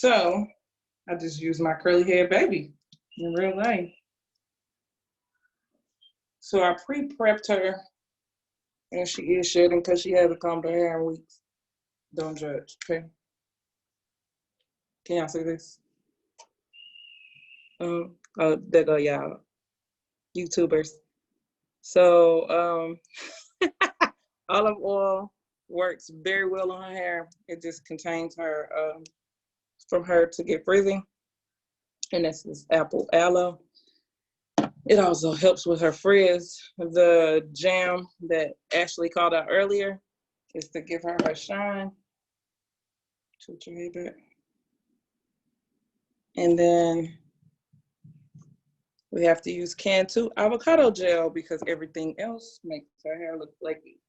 So I just use my curly hair baby in real life. So I pre-prepped her, and she is shedding because she hasn't combed her hair in weeks. Don't judge, okay? Can y'all see this? Oh, there go y'all, YouTubers. So olive oil works very well on her hair. It just contains her from her to get frizzy, and this is apple aloe. It also helps with her frizz. The jam that Ashley called out earlier is to give her her shine. Put your hair back. And then we have to use Cantu avocado gel because everything else makes her hair look flaky.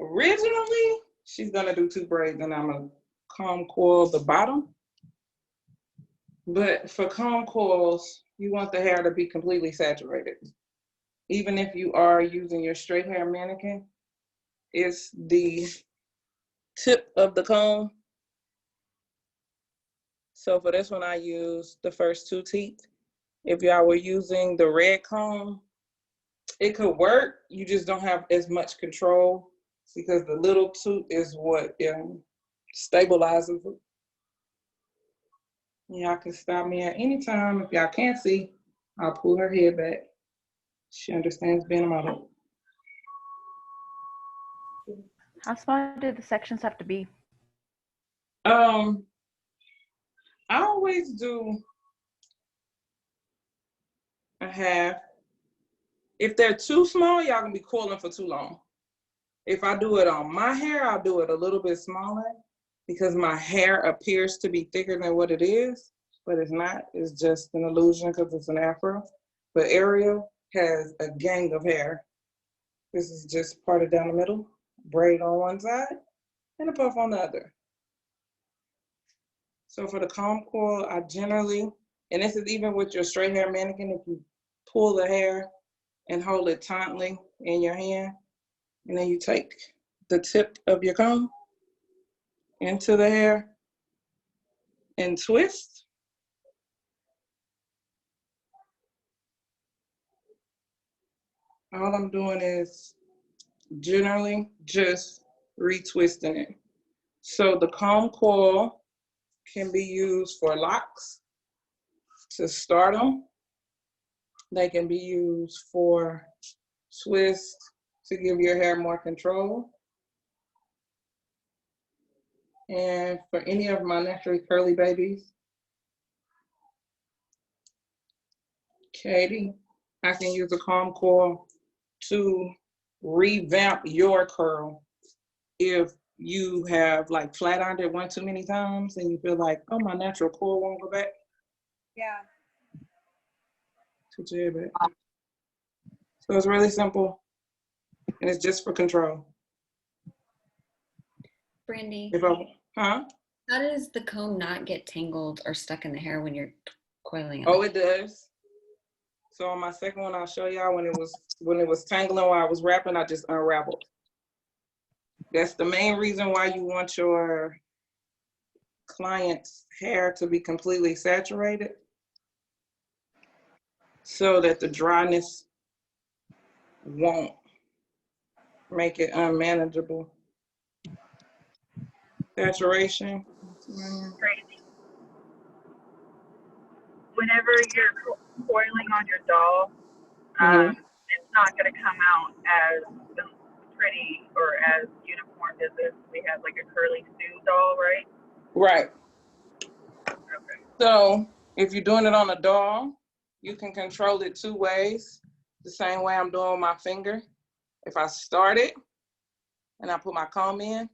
Originally, she's gonna do 2 braids and I'm gonna comb coil the bottom. But for comb coils, you want the hair to be completely saturated. Even if you are using your straight hair mannequin, it's the tip of the comb. So for this one, I use the first 2 teeth. If y'all were using the red comb, it could work. You just don't have as much control because the little tooth is what stabilizes it. Y'all can stop me at any time. If y'all can't see, I'll pull her head back. She understands being a model. How small do the sections have to be? I always do a half. If they're too small, y'all can be coiling for too long. If I do it on my hair, I'll do it a little bit smaller because my hair appears to be thicker than what it is, but it's not. It's just an illusion because it's an afro. But Ariel has a gang of hair. This is just parted down the middle, braid on one side, and a puff on the other. So for the comb coil, I generally, and this is even with your straight hair mannequin, if you pull the hair and hold it tightly in your hand, and then you take the tip of your comb into the hair and twist. All I'm doing is generally just retwisting it. So the comb coil can be used for locks to start them. They can be used for twists to give your hair more control. And for any of my naturally curly babies, Katie, I can use a comb coil to revamp your curl. If you have like flat ironed it one too many times and you feel like, oh, my natural coil won't go back. Yeah. Put your hair back. So it's really simple, and it's just for control. Brandy, Huh? how does the comb not get tangled or stuck in the hair when you're coiling it? Oh, it does. So on my second one, I'll show y'all when it was tangling while I was wrapping, I just unraveled. That's the main reason why you want your client's hair to be completely saturated, so that the dryness won't make it unmanageable. Saturation. Crazy. Whenever you're coiling on your doll, it's not going to come out as pretty or as uniformed as if we had like a curly Sue doll, right? Right. Okay. So if you're doing it on a doll, you can control it 2 ways. The same way I'm doing with my finger. If I start it and I put my comb in,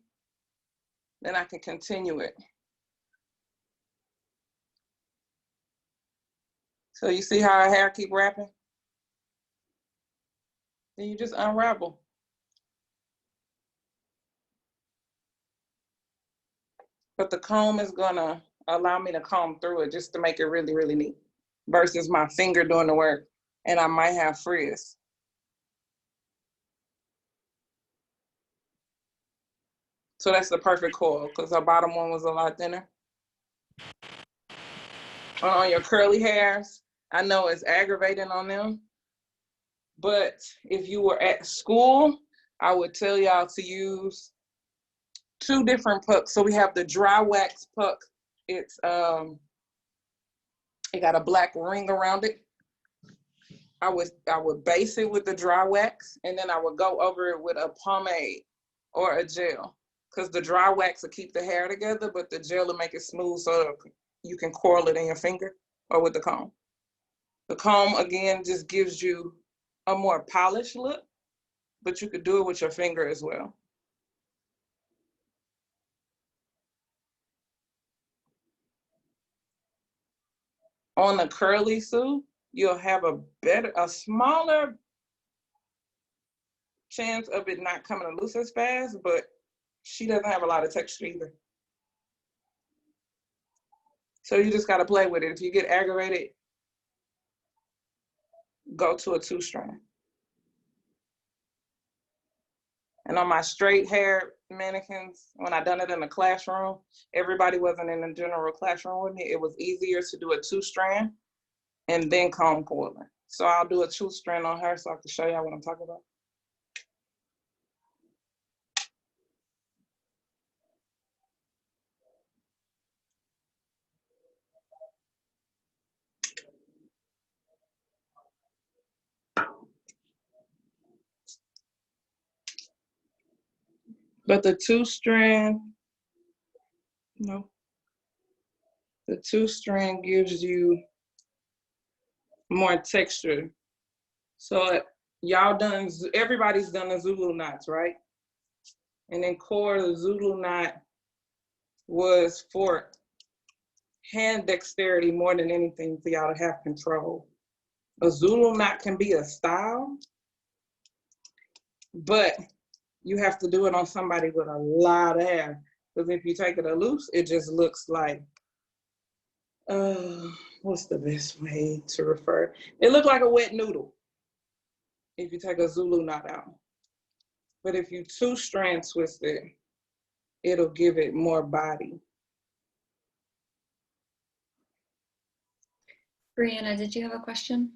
then I can continue it. So you see how our hair keep wrapping? Then you just unravel. But the comb is gonna allow me to comb through it just to make it really, really neat versus my finger doing the work, and I might have frizz. So that's the perfect coil because our bottom one was a lot thinner. On your curly hairs, I know it's aggravating on them, but if you were at school, I would tell y'all to use 2 different pucks. So we have the dry wax puck. It's it got a black ring around it. I would base it with the dry wax, and then I would go over it with a pomade or a gel, because the dry wax will keep the hair together, but the gel will make it smooth so you can coil it in your finger or with the comb. The comb, again, just gives you a more polished look, but you could do it with your finger as well. On the curly Sue, you'll have a smaller chance of it not coming loose as fast, but she doesn't have a lot of texture either. So you just gotta play with it. If you get aggravated, go to a 2-strand. And on my straight hair mannequins, when I done it in the classroom, everybody wasn't in the general classroom with me. It was easier to do a 2-strand and then comb coiling. So I'll do a 2-strand on her so I can show y'all what I'm talking about. But the 2-strand, no, the 2-strand gives you more texture. So y'all done, everybody's done the Zulu knots, right? And in core, the Zulu knot was for hand dexterity more than anything, for y'all to have control. A Zulu knot can be a style, but you have to do it on somebody with a lot of hair. Because if you take it a loose, it just looks like, what's the best way to refer? It looked like a wet noodle if you take a Zulu knot out. But if you 2-strand twist it, it'll give it more body. Brianna, did you have a question?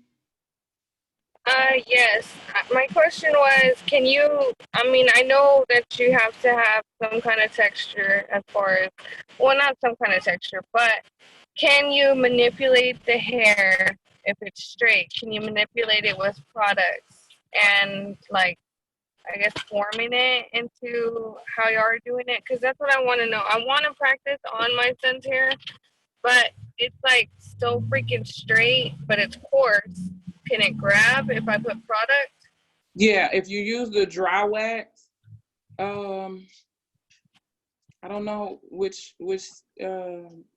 Yes. My question was, can you, I mean, I know that you have to have some kind of texture as far as, well, not some kind of texture, but can you manipulate the hair if it's straight? Can you manipulate it with products and, like, I guess forming it into how you are doing it? Because that's what I want to know. I want to practice on my son's hair, but it's like so freaking straight, but it's coarse. Can it grab if I put product? Yeah, if you use the dry wax, I don't know which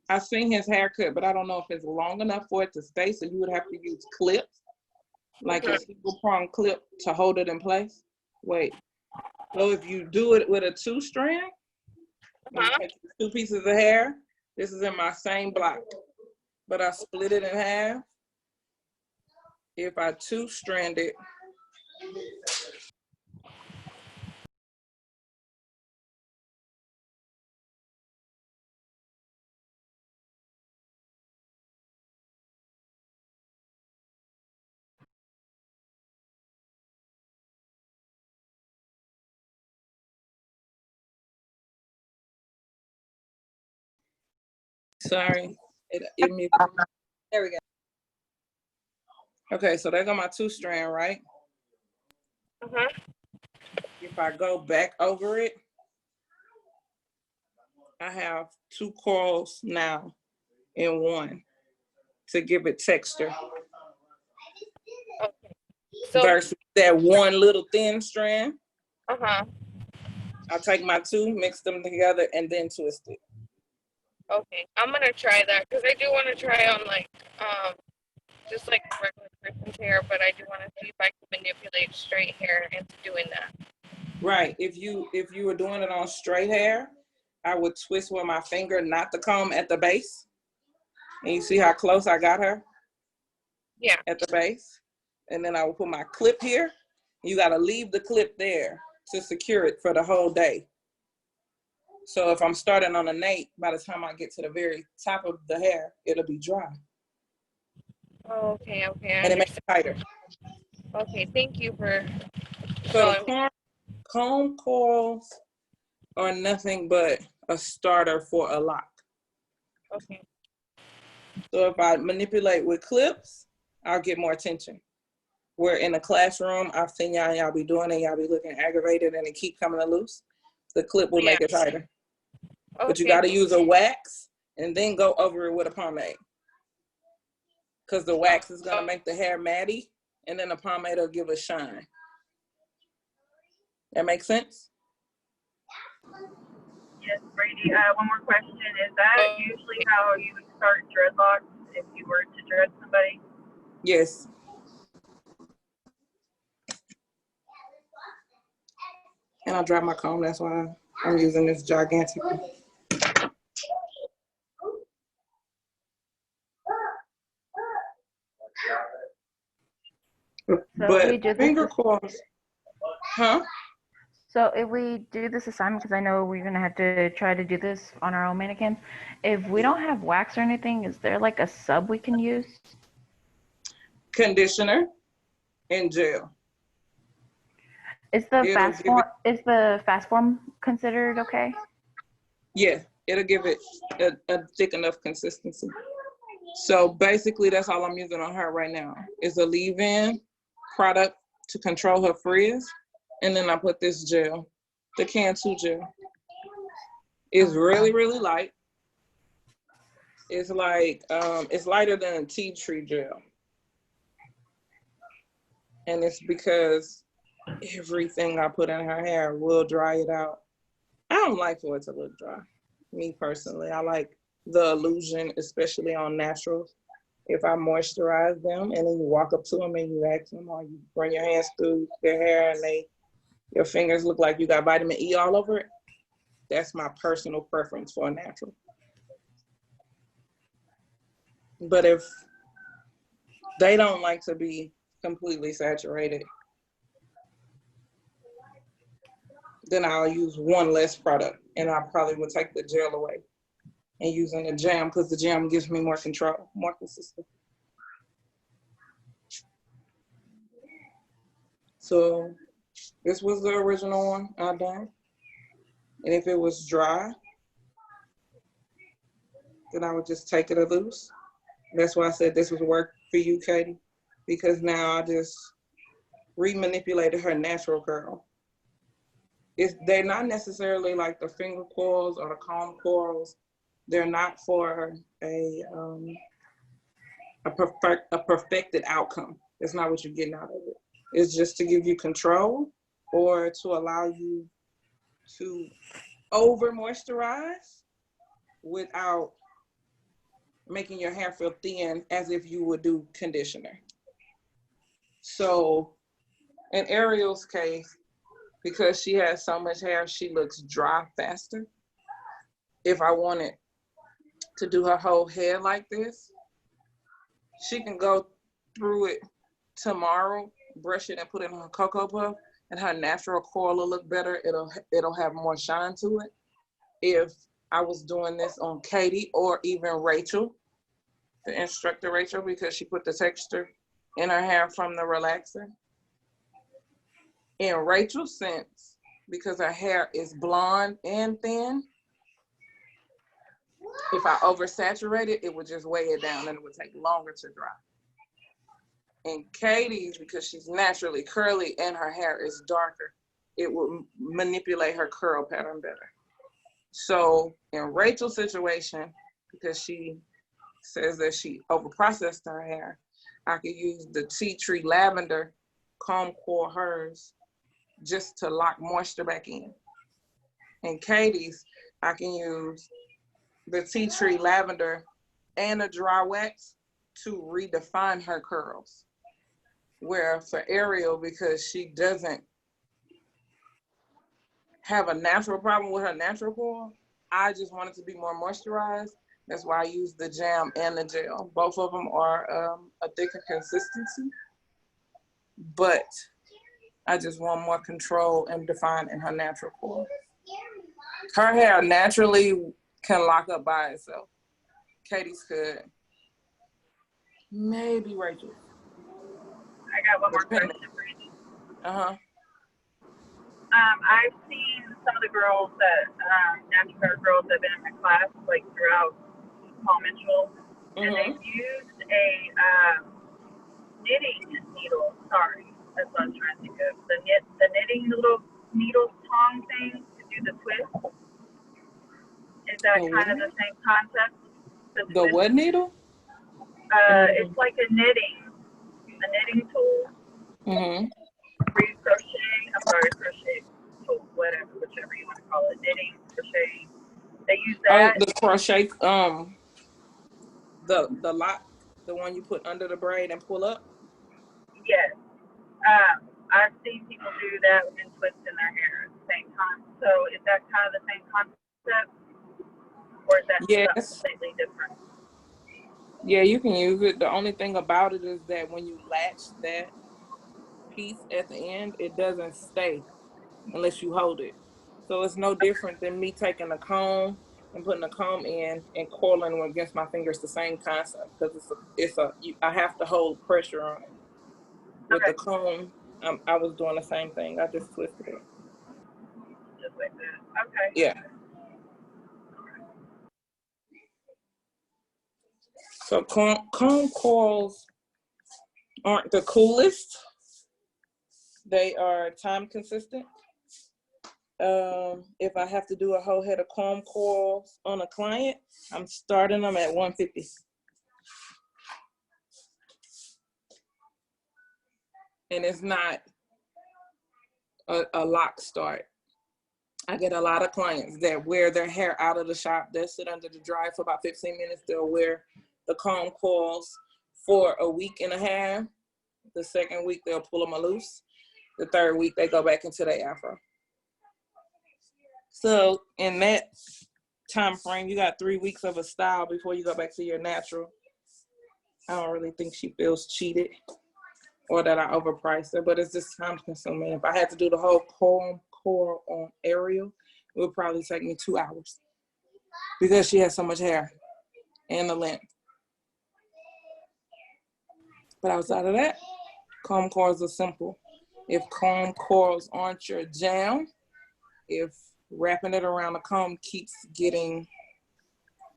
I've seen his haircut, but I don't know if it's long enough for it to stay. So you would have to use clips, like a single prong clip to hold it in place. Wait, so if you do it with a 2-strand, you take 2 pieces of hair. This is in my same block, but I split it in half. If I 2-strand it, sorry, it muted. There we go. Okay, so there go my 2-strand, right? If I go back over it, I have 2 coils now in one to give it texture. Okay. So, versus that one little thin strand. I'll take my 2, mix them together, and then twist it. Okay, I'm gonna try that because I do want to try on like just like a regular person's hair, but I do want to see if I can manipulate straight hair into doing that. Right. If you were doing it on straight hair, I would twist with my finger, not the comb at the base. And you see how close I got her? Yeah. At the base. And then I will put my clip here. You got to leave the clip there to secure it for the whole day. So if I'm starting on a nape, by the time I get to the very top of the hair, it'll be dry. Oh, okay, okay, I And it makes it tighter. Okay, thank you for So showing me. the comb coils are nothing but a starter for a lock. Okay. So if I manipulate with clips, I'll get more attention. Where in the classroom, I've seen y'all be doing it, y'all be looking aggravated and it keep coming loose. The clip will make it tighter. Okay. But you gotta use a wax and then go over it with a pomade. Because the wax is gonna make the hair matty and then the pomade will give a shine. That makes sense? Yes, Brandy. One more question. Is that usually how you would start dreadlocks if you were to dread somebody? Yes. And I dropped my comb, that's why I'm using this gigantic one. But finger coils, huh? So if we do this assignment, because I know we're gonna have to try to do this on our own mannequin, if we don't have wax or anything, is there like a sub we can use? Conditioner and gel. Is the fast form considered okay? Yeah, it'll give it a thick enough consistency. So basically that's all I'm using on her right now is a leave-in product to control her frizz. And then I put this gel, the Can2 gel. It's really, really light. It's like, it's lighter than a tea tree gel. And it's because everything I put in her hair will dry it out. I don't like for it to look dry, me personally. I like the illusion, especially on naturals. If I moisturize them and then you walk up to them and you ask them or you run your hands through their hair and your fingers look like you got vitamin E all over it, that's my personal preference for a natural. But if they don't like to be completely saturated, then I'll use one less product and I probably would take the gel away and using the jam because the jam gives me more control, more consistent. So this was the original one I done. And if it was dry, then I would just take it loose. That's why I said this was work for you, Katie, because now I just remanipulated her natural curl. They're not necessarily like the finger coils or the comb coils. They're not for a perfected outcome. That's not what you're getting out of it. It's just to give you control or to allow you to over moisturize without making your hair feel thin as if you would do conditioner. So in Ariel's case, because she has so much hair, she looks dry faster. If I wanted to do her whole head like this, she can go through it tomorrow, brush it and put it on her Cocoa Puff, and her natural coil will look better. It'll have more shine to it. If I was doing this on Katie or even Rachel, the instructor Rachel, because she put the texture in her hair from the relaxer. In Rachel's sense, because her hair is blonde and thin, if I oversaturate it, it would just weigh it down and it would take longer to dry. In Katie's, because she's naturally curly and her hair is darker, it will manipulate her curl pattern better. So in Rachel's situation, because she says that she overprocessed her hair, I could use the tea tree lavender comb coil hers just to lock moisture back in. In Katie's, I can use the tea tree lavender and a dry wax to redefine her curls. Where for Ariel, because she doesn't have a natural problem with her natural coil, I just wanted to be more moisturized. That's why I use the jam and the gel. Both of them are a thicker consistency, but I just want more control and define in her natural coil. Her hair naturally can lock up by itself. Katie's could. Maybe Rachel. I got one more Depending. question for you. Uh-huh. I've seen some of the girls that, natural hair girls that have been in my class, like throughout Paul Mitchell, and they've used a knitting needle. Sorry, that's what I was trying to think of. The knitting little needle tong thing to do the twist. Is that kind of the same concept? The what needle? It's like a knitting tool. Mm-hmm. Crochet tool, whatever, whichever you want to call it, knitting, crochet. They use that. Oh, the crochet, the lock, the one you put under the braid and pull up. Yes. I've seen people do that and twist in their hair at the same time. So is that kind of the same concept, or is that something completely different? Yeah, you can use it. The only thing about it is that when you latch that piece at the end, it doesn't stay unless you hold it. So it's no different than me taking a comb and putting a comb in and coiling them against my fingers. The same concept, because I have to hold pressure on it. With the comb, I was doing the same thing. I just twisted it. Just like that. Okay. Yeah. So comb coils aren't the coolest. They are time consistent. If I have to do a whole head of comb coils on a client, I'm starting them at 150. And it's not a lock start. I get a lot of clients that wear their hair out of the shop. They'll sit under the dryer for about 15 minutes. They'll wear the comb coils for a week and a half. The second week, they'll pull them loose. The third week, they go back into their afro. So in that time frame, you got 3 weeks of a style before you go back to your natural. I don't really think she feels cheated or that I overpriced her, but it's just time consuming. If I had to do the whole comb coil on Ariel, it would probably take me 2 hours because she has so much hair and the length. But outside of that, comb coils are simple. If comb coils aren't your jam, if wrapping it around the comb keeps getting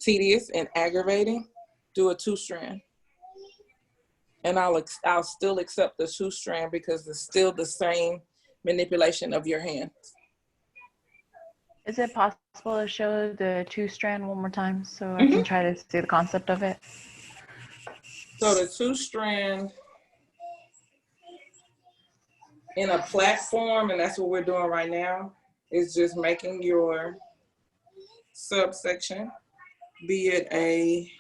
tedious and aggravating, do a 2-strand. And I'll still accept the 2-strand because it's still the same manipulation of your hands. Is it possible to show the 2-strand one more time so I can try to see the concept of it? So the 2-strand in a platform, and that's what we're doing right now, is just making your subsection, be it a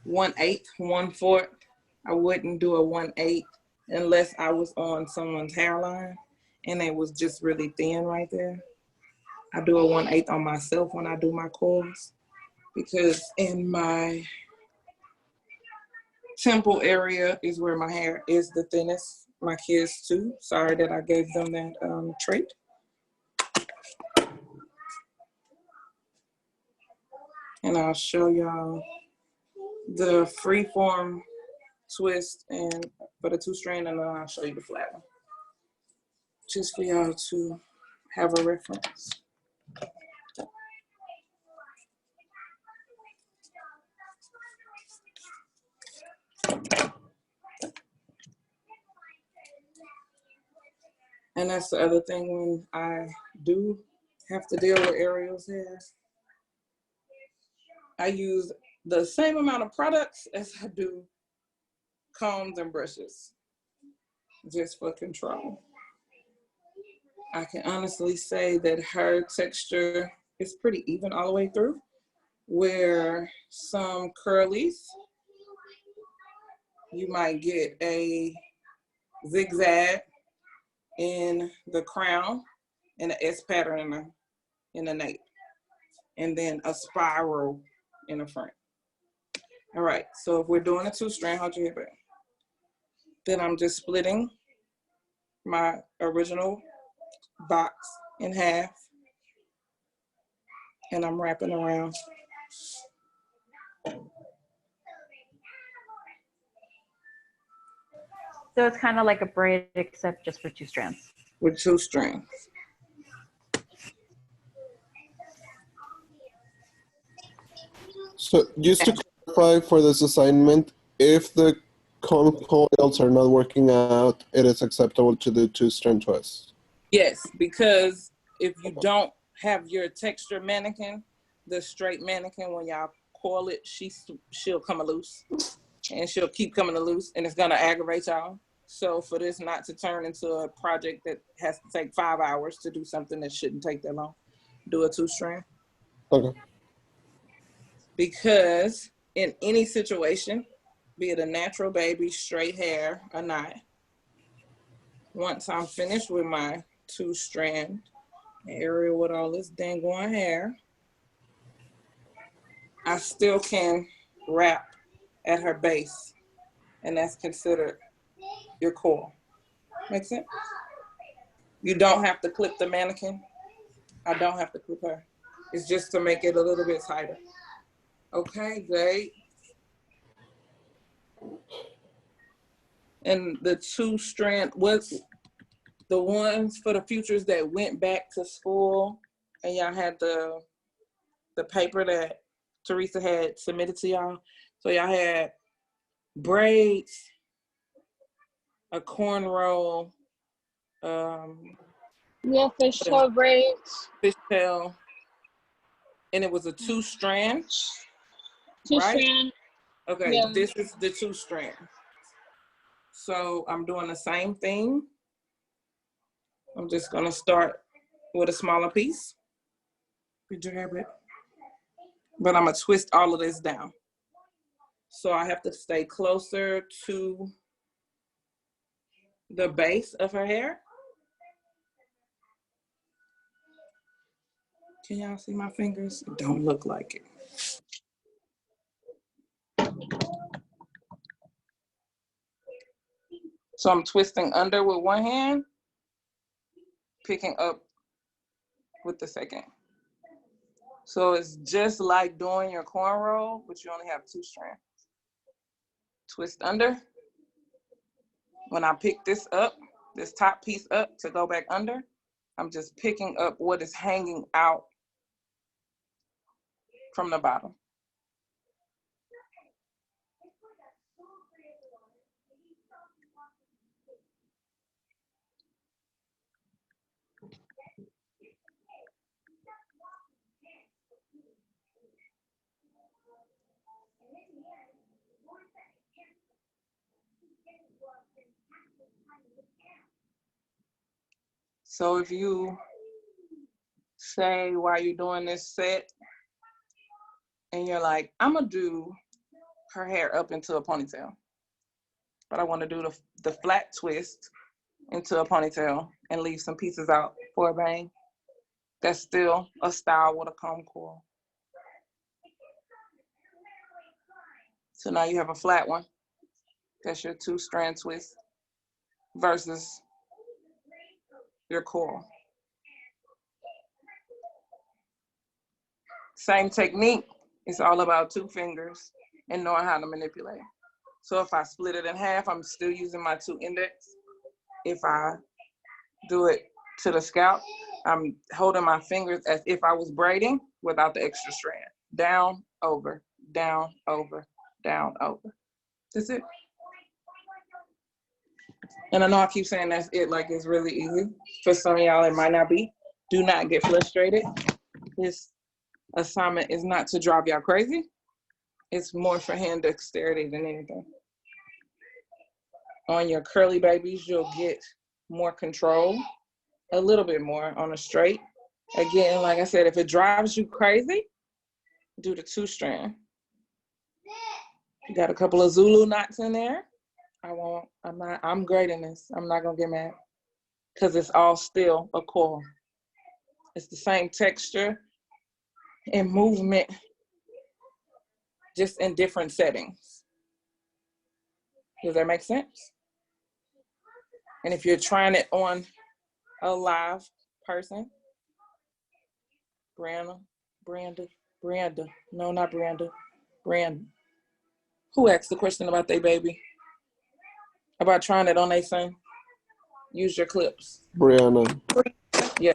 1/8, 1/4. I wouldn't do a 1/8 unless I was on someone's hairline and it was just really thin right there. I do a 1/8 on myself when I do my coils because in my temple area is where my hair is the thinnest. My kids too. Sorry that I gave them that trait. And I'll show y'all the freeform twist and for the 2-strand, and then I'll show you the flat one. Just for y'all to have a reference. And that's the other thing when I do have to deal with Ariel's hair. I use the same amount of products as I do combs and brushes, just for control. I can honestly say that her texture is pretty even all the way through, where some curlies, you might get a zigzag in the crown and an S pattern in the nape, and then a spiral in the front. All right, so if we're doing a 2-strand, hold your head back. Then I'm just splitting my original box in half, and I'm wrapping around. So it's kind of like a braid, except just for 2 strands. With 2 strands. So just to clarify for this assignment, if the coils are not working out, it is acceptable to do 2-strand twists. Yes, because if you don't have your texture mannequin, the straight mannequin, when y'all coil it, she'll come loose, and she'll keep coming loose, and it's gonna aggravate y'all. So for this not to turn into a project that has to take 5 hours to do something that shouldn't take that long, do a 2-strand. Okay. Because in any situation, be it a natural baby, straight hair, or not, once I'm finished with my 2-strand area with all this dang on hair, I still can wrap at her base, and that's considered your coil. Make sense? You don't have to clip the mannequin. I don't have to clip her. It's just to make it a little bit tighter. Okay, great. And the 2-strand, what's the ones for the futures that went back to school, and y'all had the paper that Teresa had submitted to y'all. So y'all had braids, a cornrow, Yeah, fishtail braids. fishtail, and it was a 2-strand, right? 2-strand. Okay, Yeah. this is the 2-strand. So I'm doing the same thing. I'm just gonna start with a smaller piece. But I'm gonna twist all of this down. So I have to stay closer to the base of her hair. Can y'all see my fingers? It don't look like it. So I'm twisting under with one hand, picking up with the second. So it's just like doing your cornrow, but you only have 2 strands. Twist under. When I pick this up, this top piece up to go back under, I'm just picking up what is hanging out from the bottom. So if you say while you're doing this set, and you're like, I'm gonna do her hair up into a ponytail, but I wanna do the flat twist into a ponytail and leave some pieces out for a bang, that's still a style with a comb coil. So now you have a flat one. That's your 2-strand twist versus your coil. Same technique. It's all about 2 fingers and knowing how to manipulate. So if I split it in half, I'm still using my 2 index. If I do it to the scalp, I'm holding my fingers as if I was braiding without the extra strand. Down, over, down, over, down, over. That's it. And I know I keep saying that's it, like it's really easy. For some of y'all, it might not be. Do not get frustrated. This assignment is not to drive y'all crazy. It's more for hand dexterity than anything. On your curly babies, you'll get more control, a little bit more on a straight. Again, like I said, if it drives you crazy, do the 2-strand. You got a couple of Zulu knots in there. I'm grading this. I'm not gonna get mad because it's all still a coil. It's the same texture and movement, just in different settings. Does that make sense? And if you're trying it on a live person, Branda, no, not Branda, Brand. Who asked the question about their baby? About trying it on their son? Use your clips. Brianna. Yeah.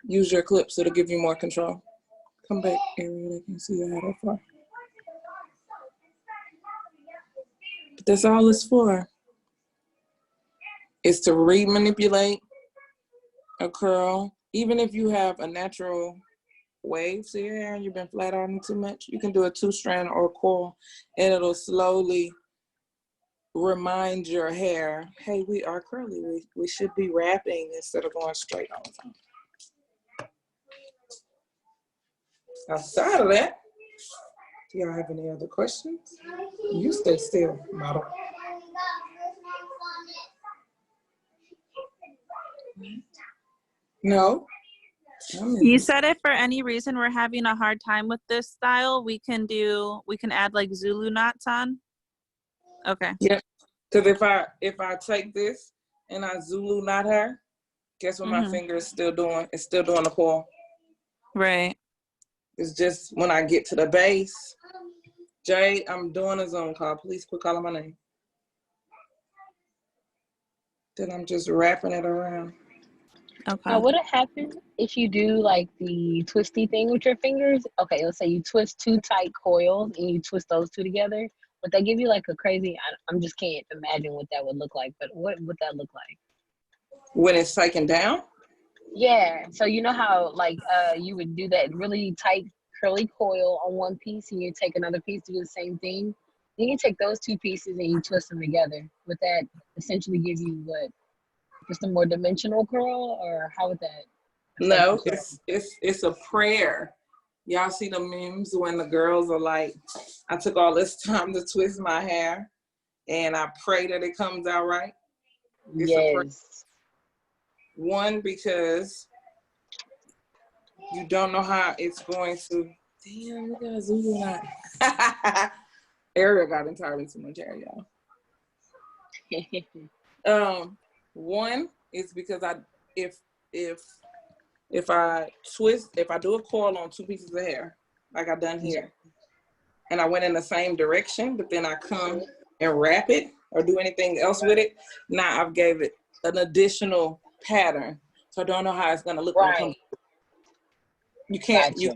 Use your clips, it'll give you more control. Come back, area, they can see you how that far. But that's all it's for. It's to re-manipulate a curl. Even if you have a natural wave to your hair and you've been flat ironing too much, you can do a 2-strand or a coil, and it'll slowly remind your hair, hey, we are curly. We should be wrapping instead of going straight all the time. Outside of that, do y'all have any other questions? You stay still, model. No? You said if for any reason we're having a hard time with this style, we can add like Zulu knots on. Okay. Yeah, because if I take this and I Zulu knot her, guess what my finger is still doing? It's still doing the coil. Right. It's just when I get to the base, Jay, I'm doing a Zoom call. Please quit calling my name. Then I'm just wrapping it around. Okay. Now, would it happen if you do like the twisty thing with your fingers? Okay, let's say you twist 2 tight coils and you twist those 2 together. Would that give you like a crazy? I'm just can't imagine what that would look like. But what would that look like? When it's taken down? Yeah. So you know how like you would do that really tight curly coil on one piece and you take another piece to do the same thing. Then you take those 2 pieces and you twist them together. Would that essentially give you what? Just a more dimensional curl, or how would that? No, it's a prayer. Y'all see the memes when the girls are like, I took all this time to twist my hair and I pray that it comes out right. It's a prayer. One, because you don't know how it's going to. Damn, we got a Zulu knot. Ariel got entirely too much hair, y'all. One is because if I do a coil on 2 pieces of hair, like I done here, and I went in the same direction, but then I come and wrap it or do anything else with it, now I've gave it an additional pattern. So I don't know how it's gonna look when it comes. You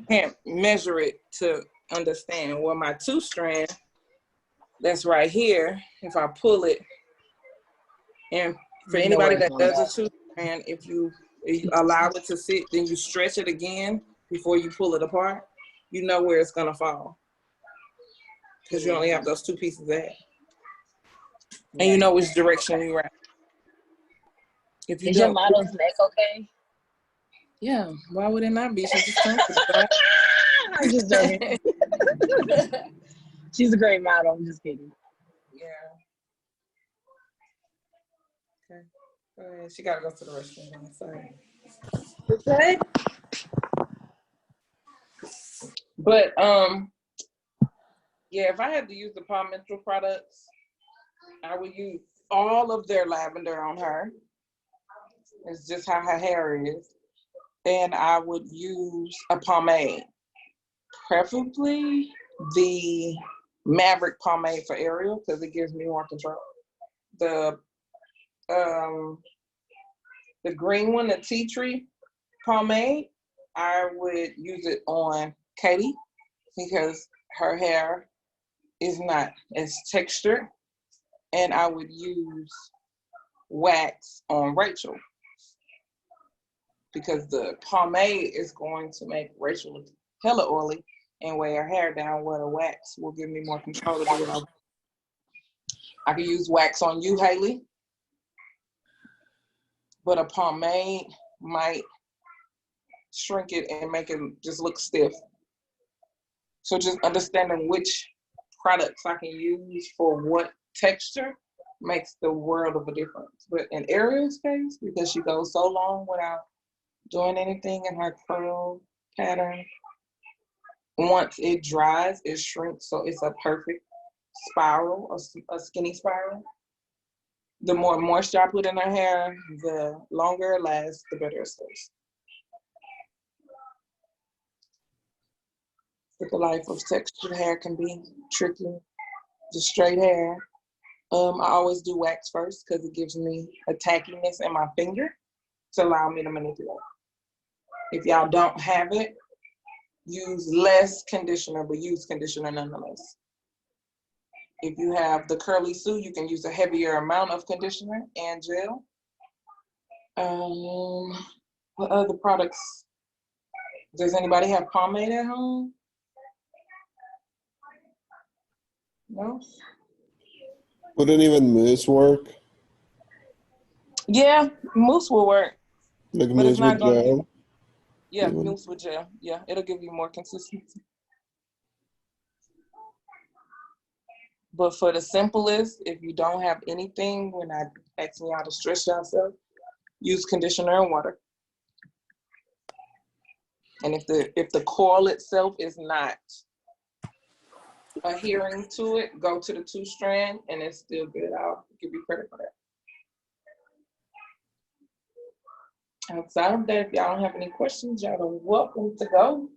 can't measure it to understand. Well, my 2-strand, that's right here, if I pull it, and for anybody that does a 2-strand, if you allow it to sit, then you stretch it again before you pull it apart, you know where it's gonna fall. Because you only have those 2 pieces of hair. And you know which direction you wrap. If you Is your model's neck okay? Yeah, why would it not be? She's just comfortable. I'm just joking. She's a great model. I'm just kidding. Yeah. Okay. Go ahead. She gotta go to the restroom. Sorry. Okay. But yeah, if I had to use the Palmetto products, I would use all of their lavender on her. It's just how her hair is. And I would use a pomade, preferably the Maverick pomade for Ariel because it gives me more control. The green one, the tea tree pomade, I would use it on Katie because her hair is not as textured, and I would use wax on Rachel because the pomade is going to make Rachel look hella oily and weigh her hair down, where the wax will give me more control to do what I want. I could use wax on you, Haley, but a pomade might shrink it and make it just look stiff. So just understanding which products I can use for what texture makes the world of a difference. But in Ariel's case, because she goes so long without doing anything in her curl pattern, once it dries, it shrinks, so it's a perfect spiral, a skinny spiral. The more moisture I put in her hair, the longer it lasts, the better it stays. But the life of textured hair can be tricky. The straight hair, I always do wax first because it gives me a tackiness in my finger to allow me to manipulate. If y'all don't have it, use less conditioner, but use conditioner nonetheless. If you have the curly Sue, you can use a heavier amount of conditioner and gel. What other products? Does anybody have pomade at home? No? Wouldn't even mousse work? Yeah, mousse will work, Like but it's mousse not with gonna give, gel? yeah, Even. mousse with gel. Yeah, it'll give you more consistency. But for the simplest, if you don't have anything, we're not asking y'all to stress yourself, use conditioner and water. And if the coil itself is not adhering to it, go to the 2-strand and it's still good. I'll give you credit for that. Outside of that, if y'all don't have any questions, y'all are welcome to go.